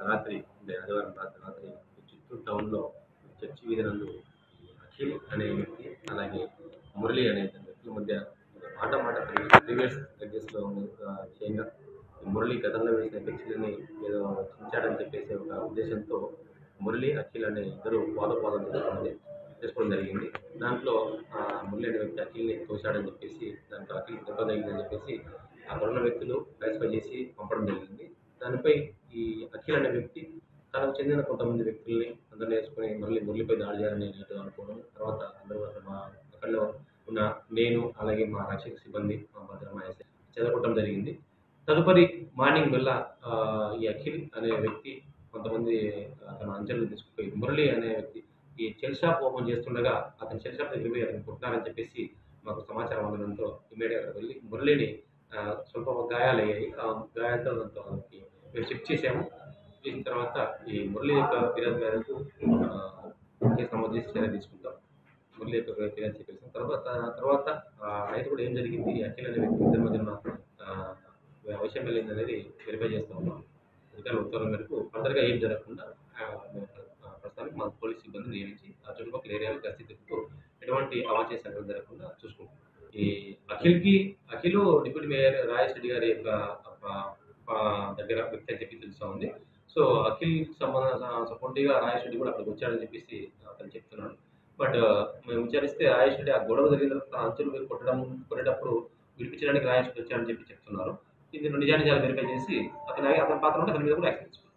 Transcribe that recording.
రాత్రి అంటే ఆదివారం రాత్రి చిత్తూరు టౌన్‌లో చర్చి వీధి నందు అఖిల్ అనే వ్యక్తి, అలాగే మురళి అనే ఇద్దరు వ్యక్తుల మధ్య మాట ప్రీవియస్ కేస్‌లో విషయంగా మురళి గతంలో వేసిన కక్షలని ఏదో చించాడని చెప్పేసి ఒక ఉద్దేశంతో మురళి, అఖిల్ అనే ఇద్దరు వాదోపవాదం చేసుకోవడం జరిగింది. దాంట్లో మురళి అనే వ్యక్తి అఖిల్‌ని తోశాడని చెప్పేసి, దాంట్లో అఖిల్‌కి దెబ్బ తగిలిందని చెప్పేసి అక్కడున్న వ్యక్తులు ట్రాన్స్‌ఫర్ చేసి పంపడం జరిగింది. దానిపై ఈ అఖిల్ అనే వ్యక్తి తనకు చెందిన కొంతమంది వ్యక్తుల్ని అందరిని వేసుకొని మళ్ళీ మురళిపై దాడి చేయాలని అనుకోవడం, తర్వాత అందరూ మా అక్కడలో ఉన్న నేను, అలాగే మా రక్షక సిబ్బంది, మా భద్ర మా ఎస్ఐ చెదరగొట్టడం జరిగింది. తదుపరి మార్నింగ్ వేళ ఈ అఖిల్ అనే వ్యక్తి కొంతమంది తన అంచెలను తీసుకుపోయి మురళి అనే వ్యక్తి ఈ సెల్ షాప్ ఓపెన్ చేస్తుండగా అతని సెల్ షాప్ దగ్గరికి పోయి అతను కొట్టినారని చెప్పేసి మాకు సమాచారం అందడంతో ఇమ్మీడియట్‌గా అక్కడికి వెళ్ళి మురళిని స్వల్ప గాయాలయ్యాయి. ఆ గాయాలతో అతనికి మేము చెక్ చేసాము. చేసిన తర్వాత ఈ మురళి యొక్క ఫిర్యాదు మేరకు కేసు నమోదు చేసి చర్య తీసుకుంటాం. మురళి యొక్క ఫిర్యాదు చెప్పేసిన తర్వాత నైట్ కూడా ఏం జరిగింది, అఖిల్ అనే వ్యక్తి ఇద్దరి మధ్య ఉన్న విషయం వెళ్ళిందనేది వెరిఫై చేస్తూ ఉన్నాం. అధికారుల ఉత్తర్వుల మేరకు ఫర్దర్‌గా ఏం జరగకుండా ప్రస్తుతానికి మా పోలీస్ సిబ్బంది నియమించి ఆ చుట్టుపక్కల ఏరియాలో గస్తీ తిప్పుతూ ఎటువంటి అవాంఛనీయ సంఘటనలు జరగకుండా చూసుకుంటాం. ఈ అఖిల్ డిప్యూటీ మేయర్ రాజేష్ రెడ్డి గారి యొక్క దగ్గర వ్యక్తి అని చెప్పి తెలుస్తా ఉంది. సో అఖిల్‌కి సపోర్టివ్‌గా రాజేష్ రెడ్డి కూడా అక్కడికి వచ్చాడని చెప్పేసి అతను చెప్తున్నాడు. బట్ మేము విచారిస్తే రాజేష్ రెడ్డి ఆ గొడవ జరిగిన తర్వాత అంచులు కొట్టేటప్పుడు విడిపించడానికి రాజేష్ రెడ్డి వచ్చాడని చెప్పి చెప్తున్నారు. ఇందులో నిజానిజాలు వెరిఫై చేసి అతని పాత్ర ఉంటే అతని మీద కూడా యాక్షన్ తీసుకుంటాం.